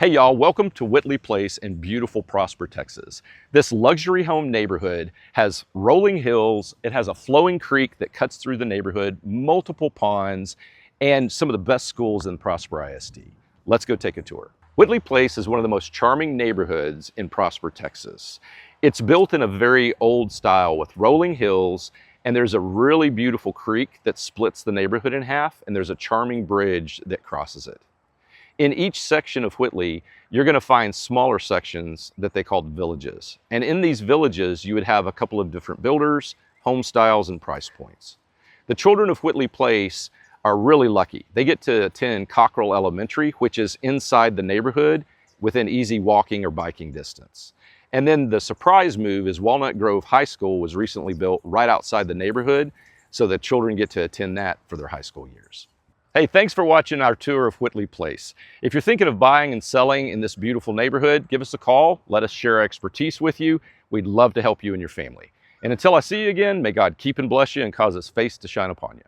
Hey y'all, welcome to Whitley Place in beautiful Prosper, Texas. This luxury home neighborhood has rolling hills, it has a flowing creek that cuts through the neighborhood, multiple ponds, and some of the best schools in Prosper ISD. Let's go take a tour. Whitley Place is one of the most charming neighborhoods in Prosper, Texas. It's built in a very old style with rolling hills, and there's a really beautiful creek that splits the neighborhood in half, and there's a charming bridge that crosses it. In each section of Whitley, you're going to find smaller sections that they called villages. And in these villages, you would have a couple of different builders, home styles, and price points. The children of Whitley Place are really lucky. They get to attend Cockrell Elementary, which is inside the neighborhood within easy walking or biking distance. And then the surprise move is Walnut Grove High School was recently built right outside the neighborhood, so the children get to attend that for their high school years. Hey, thanks for watching our tour of Whitley Place. If you're thinking of buying and selling in this beautiful neighborhood, give us a call. Let us share our expertise with you. We'd love to help you and your family. And until I see you again, may God keep and bless you and cause his face to shine upon you.